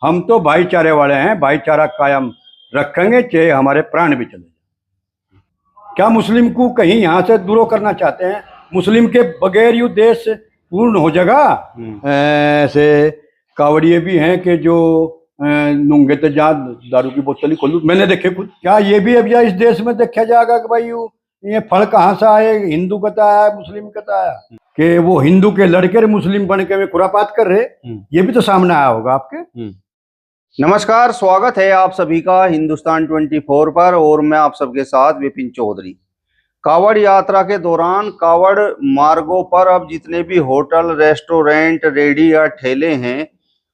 हम तो भाईचारे वाले हैं, भाईचारा कायम रखेंगे चाहे हमारे प्राण भी चले जाए। क्या मुस्लिम को कहीं यहाँ से दूर करना चाहते हैं? मुस्लिम के बगैर यू देश पूर्ण हो जाएगा। ऐसे कावड़िए भी हैं कि जो नूंगे तो जहाँ दारू की बोतल ही खोलू, मैंने देखे खुद। क्या ये भी अब इस देश में देखा जाएगा कि भाई ये फल कहाँ से आए, हिंदू कता आया मुस्लिम कता आया, कि वो हिंदू के लड़के मुस्लिम बन के खुरापात कर रहे, ये भी तो सामने आया होगा आपके। नमस्कार, स्वागत है आप सभी का हिंदुस्तान 24 पर और मैं आप सबके साथ विपिन चौधरी। कावड़ यात्रा के दौरान कावड़ मार्गों पर अब जितने भी होटल, रेस्टोरेंट, रेडी या ठेले हैं,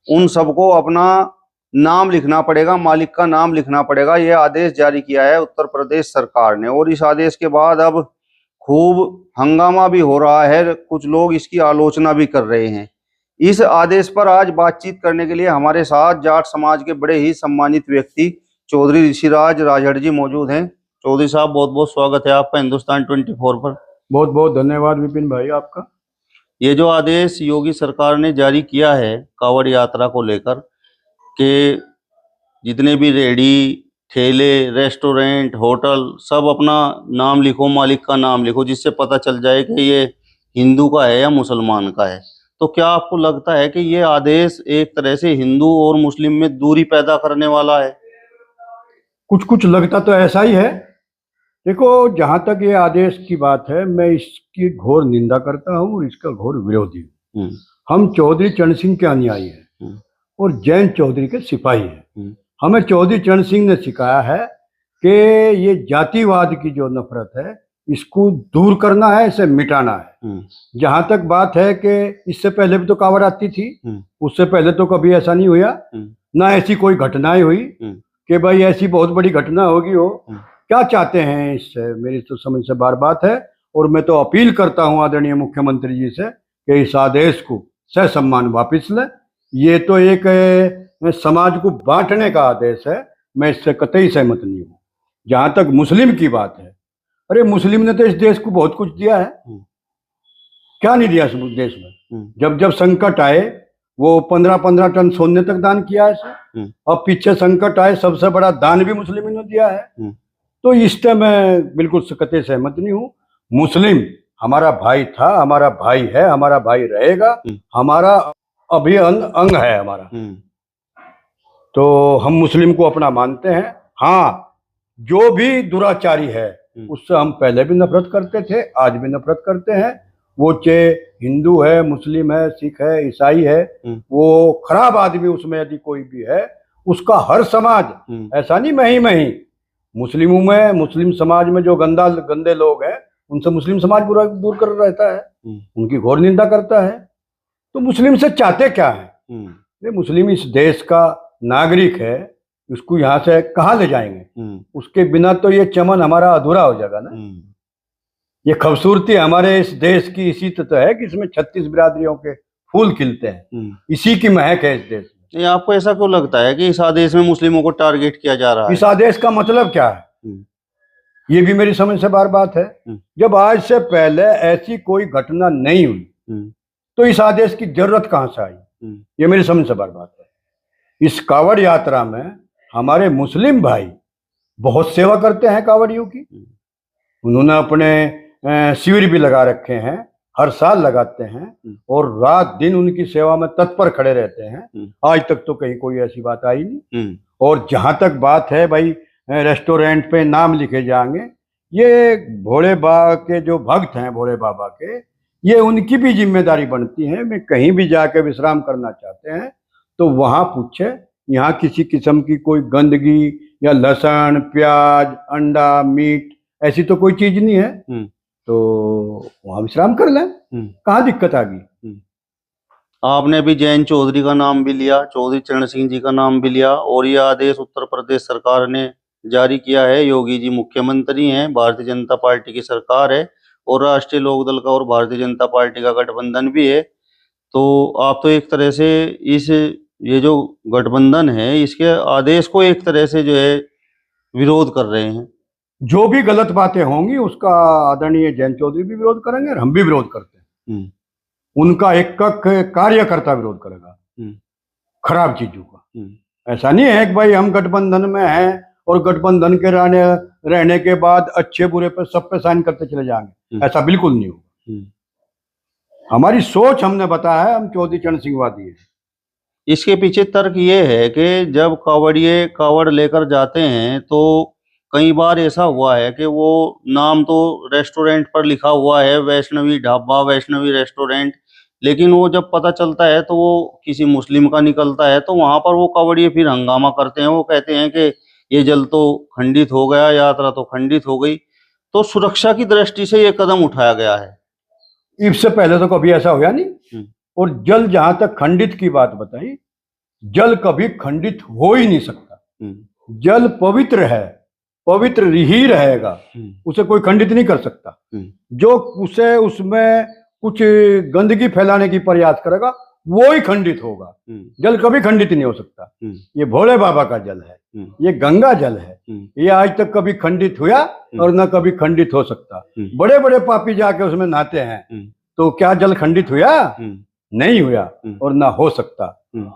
उन सबको अपना नाम लिखना पड़ेगा, मालिक का नाम लिखना पड़ेगा। यह आदेश जारी किया है उत्तर प्रदेश सरकार ने और इस आदेश के बाद अब खूब हंगामा भी हो रहा है, कुछ लोग इसकी आलोचना भी कर रहे हैं। इस आदेश पर आज बातचीत करने के लिए हमारे साथ जाट समाज के बड़े ही सम्मानित व्यक्ति चौधरी ऋषिराज राजहर जी मौजूद हैं। चौधरी साहब, बहुत बहुत स्वागत है आपका हिंदुस्तान 24 पर। बहुत बहुत धन्यवाद विपिन भाई आपका। ये जो आदेश योगी सरकार ने जारी किया है कावड़ यात्रा को लेकर कि जितने भी रेडी, ठेले, रेस्टोरेंट, होटल, सब अपना नाम लिखो, मालिक का नाम लिखो, जिससे पता चल जाए कि ये हिंदू का है या मुसलमान का है। तो क्या आपको लगता है कि ये आदेश एक तरह से हिंदू और मुस्लिम में दूरी पैदा करने वाला है? कुछ कुछ लगता तो ऐसा ही है। देखो, जहां तक ये आदेश की बात है, मैं इसकी घोर निंदा करता हूँ, इसका घोर विरोधी हूँ। हम चौधरी चरण सिंह के अनुयायी हैं और जैन चौधरी के सिपाही हैं। हमें चौधरी चरण सिंह ने सिखाया है कि ये जातिवाद की जो नफरत है, इसको दूर करना है, इसे मिटाना है। जहां तक बात है कि इससे पहले भी तो कावड़ आती थी, उससे पहले तो कभी ऐसा नहीं हुआ, ना ऐसी कोई घटनाएं हुई कि भाई ऐसी बहुत बड़ी घटना होगी हो। क्या चाहते हैं इससे, मेरी तो समझ से बार बात है। और मैं तो अपील करता हूं आदरणीय मुख्यमंत्री जी से कि इस आदेश को ससम्मान वापिस लें। ये तो एक समाज को बांटने का आदेश है, मैं इससे कतई सहमत नहीं हूँ। जहां तक मुस्लिम की बात है, अरे मुस्लिम ने तो इस देश को बहुत कुछ दिया है। क्या नहीं दिया इस देश में? जब जब संकट आए, वो 15-15 टन सोने तक दान किया है इसे। अब पीछे संकट आए, सबसे बड़ा दान भी मुस्लिम ने दिया है। तो इससे मैं बिल्कुल कतई सहमत नहीं हूँ। मुस्लिम हमारा भाई था, हमारा भाई है, हमारा भाई रहेगा, हमारा अंग है हमारा। तो हम मुस्लिम को अपना मानते हैं। हाँ, जो भी दुराचारी है उससे हम पहले भी नफरत करते थे, आज भी नफरत करते हैं। वो चाहे हिंदू है, मुस्लिम है, सिख है, ईसाई है, वो खराब आदमी उसमें यदि कोई भी है, उसका हर समाज, ऐसा नहीं मैं ही मुस्लिमों में, मुस्लिम समाज में जो गंदे लोग हैं, उनसे मुस्लिम समाज पूरा दूर कर रहता है, उनकी घोर निंदा करता है। तो मुस्लिम से चाहते क्या है? ये मुस्लिम इस देश का नागरिक है, उसको यहाँ से कहाँ ले जाएंगे? उसके बिना तो ये चमन हमारा अधूरा हो जाएगा ना। ये खूबसूरती हमारे इस देश की इसी तो है कि इसमें 36 बिरादरियों के फूल खिलते हैं, इसी की महक है इस देश में। आपको ऐसा क्यों लगता है कि इस आदेश में मुस्लिमों को टारगेट किया जा रहा है? इस आदेश का मतलब क्या है, ये भी मेरी समझ से बार बात है। जब आज से पहले ऐसी कोई घटना नहीं हुई तो इस आदेश की जरूरत कहां से आई? ये मेरी समझ से बार बात है। इस कावड़ यात्रा में हमारे मुस्लिम भाई बहुत सेवा करते हैं कावड़ियों की। उन्होंने अपने शिविर भी लगा रखे हैं, हर साल लगाते हैं और रात दिन उनकी सेवा में तत्पर खड़े रहते हैं। आज तक तो कहीं कोई ऐसी बात आई नहीं। और जहां तक बात है भाई रेस्टोरेंट पे नाम लिखे जाएंगे, ये भोले बाबा के जो भक्त हैं, भोले बाबा के, ये उनकी भी जिम्मेदारी बनती है। मैं कहीं भी जाके विश्राम करना चाहते हैं तो वहां पूछे, यहाँ किसी किस्म की कोई गंदगी या लहसुन, प्याज, अंडा, मीट ऐसी तो कोई चीज नहीं है, तो वहां विश्राम कर लें। कहाँ दिक्कत आ गई? आपने भी जैन चौधरी का नाम भी लिया, चौधरी चरण सिंह जी का नाम भी लिया और यह आदेश उत्तर प्रदेश सरकार ने जारी किया है। योगी जी मुख्यमंत्री हैं, भारतीय जनता पार्टी की सरकार है और राष्ट्रीय लोकदल का और भारतीय जनता पार्टी का गठबंधन भी है। तो आप तो एक तरह से ये जो गठबंधन है, इसके आदेश को एक तरह से जो है विरोध कर रहे हैं। जो भी गलत बातें होंगी उसका आदरणीय जैन चौधरी भी विरोध करेंगे और हम भी विरोध करते हैं। उनका एक कार्यकर्ता विरोध करेगा। खराब चीजों का। ऐसा नहीं है कि भाई हम गठबंधन में हैं और गठबंधन के रहने के बाद अच्छे बुरे पे सब पे साइन करते चले जाएंगे, ऐसा बिल्कुल नहीं होगा। हमारी सोच हमने बताया है, हम चौधरी चरण सिंहवादी हैं। इसके पीछे तर्क ये है कि जब कावड़िए कावड़ लेकर जाते हैं तो कई बार ऐसा हुआ है कि वो नाम तो रेस्टोरेंट पर लिखा हुआ है वैष्णवी ढाबा, वैष्णवी रेस्टोरेंट, लेकिन वो जब पता चलता है तो वो किसी मुस्लिम का निकलता है, तो वहां पर वो कावड़िए फिर हंगामा करते हैं। वो कहते हैं कि ये जल तो खंडित हो गया, यात्रा तो खंडित हो गई। तो सुरक्षा की दृष्टि से ये कदम उठाया गया है। इससे पहले तो कभी ऐसा हुआ नहीं। और जल, जहां तक खंडित की बात बताई, जल कभी खंडित हो ही नहीं सकता। जल पवित्र है, पवित्र ही रहेगा, उसे कोई खंडित नहीं कर सकता। जो उसे उसमें कुछ गंदगी फैलाने की प्रयास करेगा वो ही खंडित होगा। जल कभी खंडित नहीं हो सकता। ये भोले बाबा का जल है, ये गंगा जल है, ये आज तक कभी खंडित हुआ और न कभी खंडित हो सकता। बड़े बड़े पापी जाके उसमें नहाते हैं, तो क्या जल खंडित हुआ? नहीं हुआ और ना हो सकता।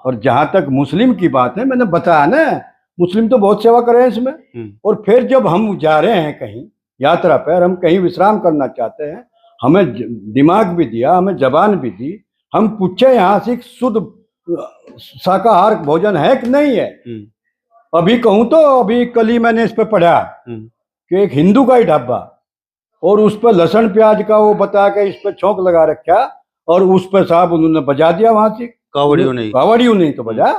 और जहां तक मुस्लिम की बात है, मैंने बताया ना, मुस्लिम तो बहुत सेवा कर रहे हैं इसमें। और फिर जब हम जा रहे हैं कहीं यात्रा पर, हम कहीं विश्राम करना चाहते हैं, हमें दिमाग भी दिया, हमें जबान भी दी, हम पूछे यहाँ से शुद्ध शाकाहार भोजन है कि नहीं है। अभी कहूँ तो अभी कल ही मैंने इस पे पढ़ा कि एक हिंदू का ही ढाबा, और उस पर लहसुन प्याज का वो बता के इस पे छौंक लगा रखा, और उस पर साहब उन्होंने बजा दिया वहां से, कावड़ियों नहीं तो बजा,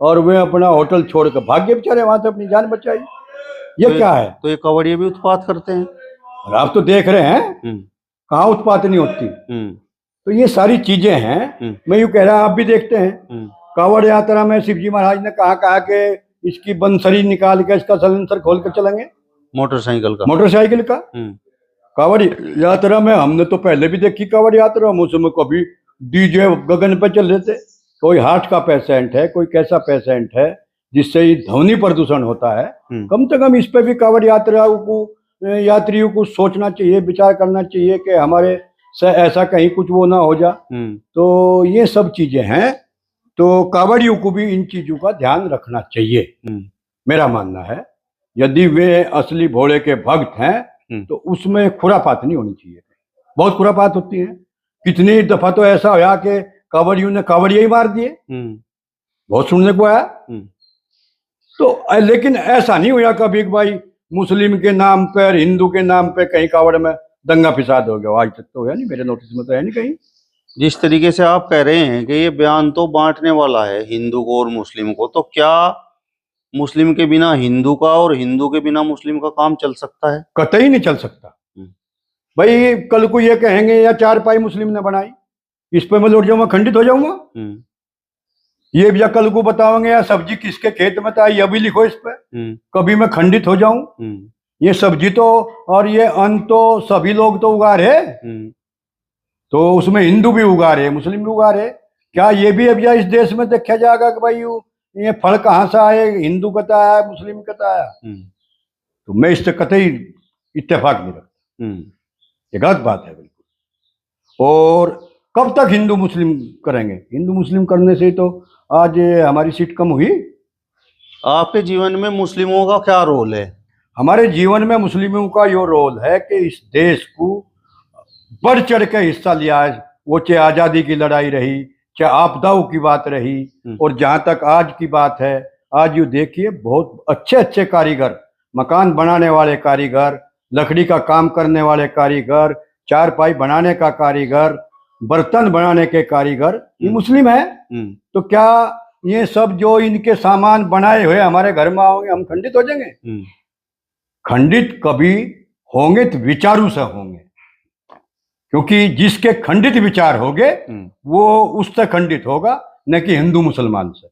और वे अपना होटल छोड़ कर भाग गए बेचारे वहां से, अपनी जान बचाई। ये तो क्या है? तो ये कावड़िए भी उत्पात करते हैं, और आप तो देख रहे हैं कहाँ उत्पात नहीं होती। तो ये सारी चीजें हैं। मैं यूँ कह रहा, आप भी देखते हैं कावड़ यात्रा में शिवजी महाराज ने कहा कि इसकी बंसरी निकाल के इसका सलेंसर खोल कर चलेंगे, मोटरसाइकिल का। कावड़ यात्रा में हमने तो पहले भी देखी कावड़ यात्रा, हम उसमें कभी डीजे गगन पे चल रहे थे। कोई हार्ट का पेशेंट है, कोई कैसा पेशेंट है जिससे ये ध्वनि प्रदूषण होता है, कम से कम इस पे भी कावड़ यात्रियों को सोचना चाहिए, विचार करना चाहिए कि हमारे से ऐसा कहीं कुछ वो ना हो जा। तो ये सब चीजें हैं, तो कावड़ियों को भी इन चीजों का ध्यान रखना चाहिए, मेरा मानना है। यदि वे असली भोले के भक्त हैं तो उसमें खुरापात नहीं होनी चाहिए। बहुत खुरापात होती है, कितनी दफा तो ऐसा होया कि कावड़ियों ने कावड़िया ही मार दिए, बहुत सुनने को आया। तो लेकिन ऐसा नहीं हुआ कभी भाई मुस्लिम के नाम पर, हिंदू के नाम पे कहीं कावड़ में दंगा फिसाद हो गया, आज तक तो है नहीं, मेरे नोटिस में तो है नहीं कहीं। जिस तरीके से आप कह रहे हैं कि ये बयान तो बांटने वाला है हिंदू को और मुस्लिम को, तो क्या मुस्लिम के बिना हिंदू का और हिंदू के बिना मुस्लिम का काम चल सकता है? कतई नहीं चल सकता। भाई कल को ये कहेंगे या चारपाई मुस्लिम ने बनाई, इस पे मैं लौट जाऊंगा, खंडित हो जाऊंगा। ये भी कल को बताओगे या सब्जी किसके खेत में था, ये भी लिखो इस पे, कभी मैं खंडित हो जाऊं। ये सब्जी तो और ये अन्न तो सभी लोग तो उगा रहे, तो उसमें हिंदू भी उगा रहे, मुस्लिम भी उगा रहे। क्या ये भी अब इस देश में देखा जाएगा कि भाई ये फल कहाँ से आए, हिंदू का आया मुस्लिम का आया? तो मैं इससे कतई इत्तेफाक नहीं रखता, ये गलत बात है बिल्कुल। और कब तक हिंदू मुस्लिम करेंगे? हिंदू मुस्लिम करने से तो आज हमारी सीट कम हुई। आपके जीवन में मुस्लिमों का क्या रोल है? हमारे जीवन में मुस्लिमों का यो रोल है कि इस देश को बढ़ चढ़ के हिस्सा लिया है, वो चाहे आज़ादी की लड़ाई रही, चाहे आपदाओं की बात रही, और जहाँ तक आज की बात है, आज ये देखिए बहुत अच्छे अच्छे कारीगर, मकान बनाने वाले कारीगर, लकड़ी का काम करने वाले कारीगर, चारपाई बनाने का कारीगर, बर्तन बनाने के कारीगर, ये मुस्लिम है। तो क्या ये सब जो इनके सामान बनाए हुए हमारे घर में आओगे, हम खंडित हो जाएंगे? खंडित कभी होंगे तो विचारों से होंगे, क्योंकि जिसके खंडित विचार होंगे वो उससे खंडित होगा, न कि हिंदू मुसलमान से।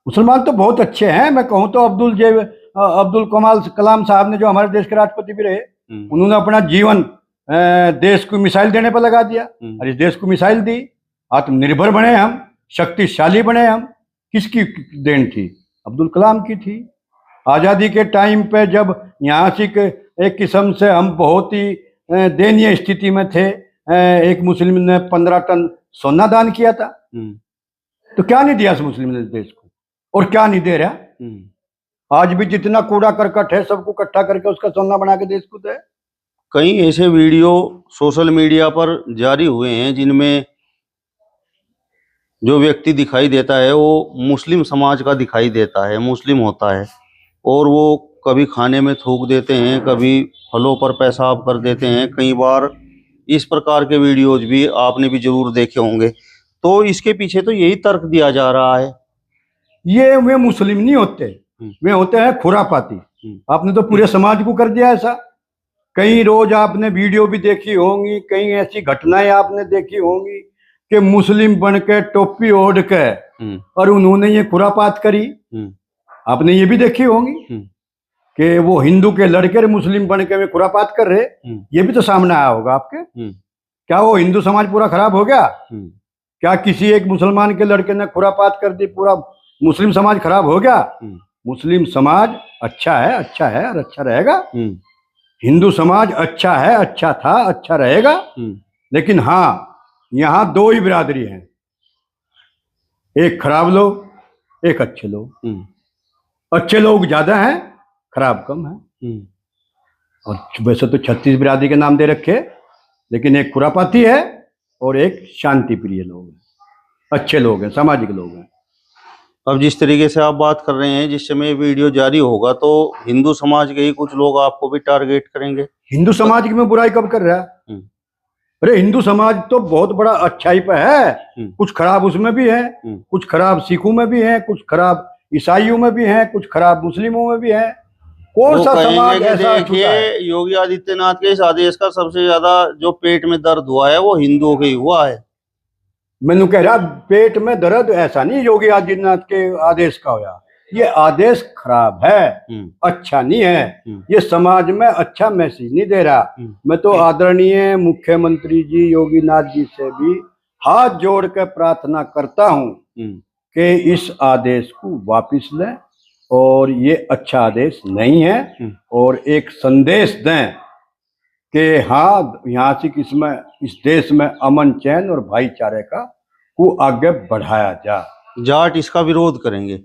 मुसलमान तो बहुत अच्छे हैं, मैं कहूँ तो अब्दुल कलाम साहब ने, जो हमारे देश के राष्ट्रपति भी रहे, उन्होंने अपना जीवन देश को मिसाइल देने पर लगा दिया, और इस देश को मिसाइल दी, आत्मनिर्भर बने हम, शक्तिशाली बने हम। किसकी देन थी? अब्दुल कलाम की थी। आज़ादी के टाइम पे जब यहाँ से एक किस्म से हम बहुत ही दयनीय स्थिति में थे, एक मुस्लिम ने 15 टन सोना दान किया था। तो क्या नहीं दिया इस मुस्लिम देश को, और क्या नहीं दे रहा। आज भी जितना कूड़ा करकट है सबको इकट्ठा करके उसका सोना बना के देश को दे। कई ऐसे वीडियो सोशल मीडिया पर जारी हुए हैं जिनमें जो व्यक्ति दिखाई देता है वो मुस्लिम समाज का दिखाई देता है, मुस्लिम होता है, और वो कभी खाने में थूक देते हैं, कभी फलों पर पेशाब कर देते हैं। कई बार इस प्रकार के वीडियोज भी आपने भी जरूर देखे होंगे। तो इसके पीछे तो यही तर्क दिया जा रहा है, ये वे मुस्लिम नहीं होते, वे होते हैं खुरापाती। आपने तो पूरे समाज को कर दिया ऐसा। कई रोज आपने वीडियो भी देखी होंगी, कई ऐसी घटनाएं आपने देखी होंगी कि मुस्लिम बन के टोपी ओढ़ के और उन्होंने ये खुरापात करी। आपने ये भी देखी होंगी कि वो हिंदू के लड़के मुस्लिम बन के वे खुरापात कर रहे। ये भी तो सामने आया होगा आपके। क्या वो हिंदू समाज पूरा खराब हो गया? क्या किसी एक मुसलमान के लड़के ने खुरापात कर दी, पूरा मुस्लिम समाज खराब हो गया? मुस्लिम समाज अच्छा है और अच्छा रहेगा। हिंदू समाज अच्छा है, अच्छा था, अच्छा रहेगा। लेकिन हाँ, यहाँ दो ही बिरादरी हैं, एक खराब लोग, एक अच्छे लोग। अच्छे लोग ज्यादा हैं, खराब कम है। और वैसे तो 36 बिरादरी के नाम दे रखे, लेकिन एक खुरापाती है और एक शांति प्रिय लोग हैं, अच्छे लोग हैं, सामाजिक लोग हैं। अब जिस तरीके से आप बात कर रहे हैं, जिस समय वीडियो जारी होगा तो हिंदू समाज के ही कुछ लोग आपको भी टारगेट करेंगे। हिंदू समाज की में बुराई कब कर रहा है? अरे हिंदू समाज तो बहुत बड़ा अच्छाई पे है। कुछ खराब उसमें भी है, कुछ खराब सिखों में भी है, कुछ खराब ईसाइयों में भी है, कुछ खराब मुस्लिमों में भी है। कौन सा समाज ऐसा? देखिए, योगी आदित्यनाथ के इस आदेश का सबसे ज्यादा जो पेट में दर्द हुआ है वो हिंदुओं के ही हुआ है। मैंने कह रहा पेट में दर्द ऐसा नहीं योगी आदित्यनाथ के आदेश का होया। ये आदेश खराब है, अच्छा नहीं है। ये समाज में अच्छा मैसेज नहीं दे रहा। मैं तो आदरणीय मुख्यमंत्री जी योगी नाथ जी से भी हाथ जोड़ कर प्रार्थना करता हूं कि इस आदेश को वापस लें और ये अच्छा आदेश नहीं है, और एक संदेश दें कि हाँ, यहाँ से किसमें इस देश में अमन चैन और भाईचारे का को आगे बढ़ाया जा। जाट इसका विरोध करेंगे।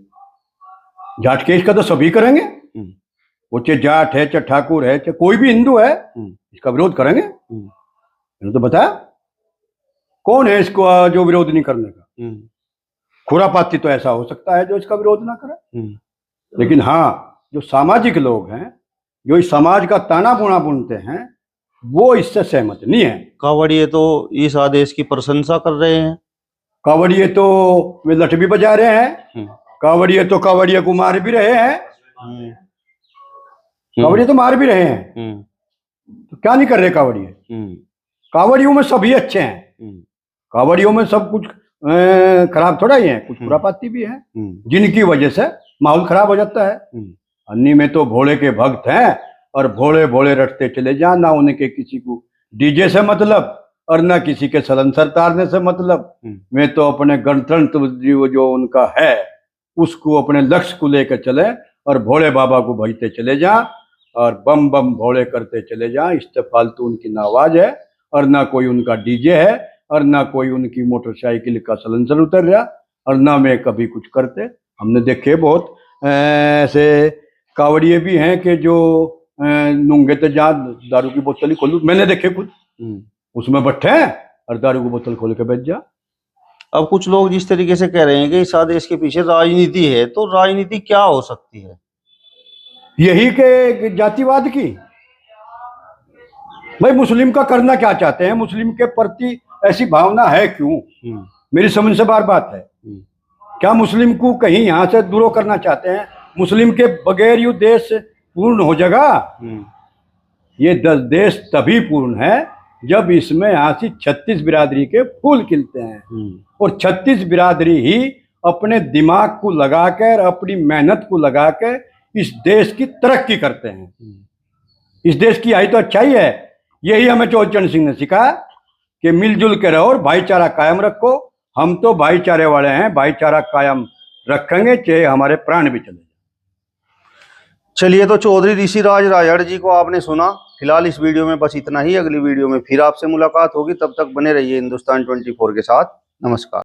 जाट केस का तो सभी करेंगे, वो चाहे जाट है, चाहे ठाकुर है, चाहे कोई भी हिंदू है, इसका विरोध करेंगे। मैंने तो बताया कौन है इसको जो विरोध नहीं करने का। खुरापाती तो ऐसा हो सकता है जो इसका विरोध ना करे, लेकिन हाँ, जो सामाजिक लोग हैं, जो इस समाज का ताना बुना बुनते हैं, वो इससे सहमत नहीं है। कावड़िए तो इस आदेश की प्रशंसा कर रहे हैं। कावड़िए तो वे लठ भी बजा रहे हैं। कावड़िए तो कावड़िए को मार भी रहे हैं। कावड़िए तो मार भी रहे हैं। तो क्या नहीं कर रहे कावड़िए? कावड़ियों में सभी अच्छे हैं। कावड़ियों में सब कुछ खराब थोड़ा ही है, कुछ खुरापाती भी है जिनकी वजह से माहौल खराब हो जाता है। अन्नी में तो भोले के भक्त हैं और भोले भोले रटते चले जा, ना उनके किसी को डीजे से मतलब और ना किसी के सलंसर तारने से मतलब। मैं तो अपने गणतंत्र जो उनका है उसको, अपने लक्ष्य को लेकर चले और भोले बाबा को भजते चले जा और बम बम भोले करते चले जा। इससे फालतू उनकी ना आवाज है और ना कोई उनका डीजे है और ना कोई उनकी मोटरसाइकिल का सलंसर उतर रहा और ना मैं कभी कुछ करते। हमने देखे बहुत ऐसे कावड़िए भी हैं कि जो नूंगे तो जा दारू की बोतल ही खोलू, मैंने देखे खुद, उसमें बैठे हैं और दारू की बोतल खोल के बैठ जा। अब कुछ लोग जिस तरीके से कह रहे हैं कि इस आदेश के पीछे राजनीति है, तो राजनीति क्या हो सकती है? यही के जातिवाद की। भाई मुस्लिम का करना क्या चाहते हैं? मुस्लिम के प्रति ऐसी भावना है क्यों? मेरी समझ से बार बात है। क्या मुस्लिम को कहीं यहाँ से दूर करना चाहते हैं? मुस्लिम के बगैर यू देश पूर्ण हो जाएगा? ये देश तभी पूर्ण है जब इसमें यहाँ से 36 बिरादरी के फूल खिलते हैं, और 36 बिरादरी ही अपने दिमाग को लगाकर, अपनी मेहनत को लगाकर इस देश की तरक्की करते हैं। इस देश की यही तो अच्छाई है। यही हमें चौधरी चरण सिंह ने सिखाया कि मिलजुल के रहो और भाईचारा कायम रखो। हम तो भाईचारे वाले हैं, भाईचारा कायम रखेंगे चाहे हमारे प्राण भी चले। चलिए, तो चौधरी ऋषिराज राजड़ जी को आपने सुना। फिलहाल इस वीडियो में बस इतना ही। अगली वीडियो में फिर आपसे मुलाकात होगी, तब तक बने रहिए हिंदुस्तान 24 के साथ। नमस्कार।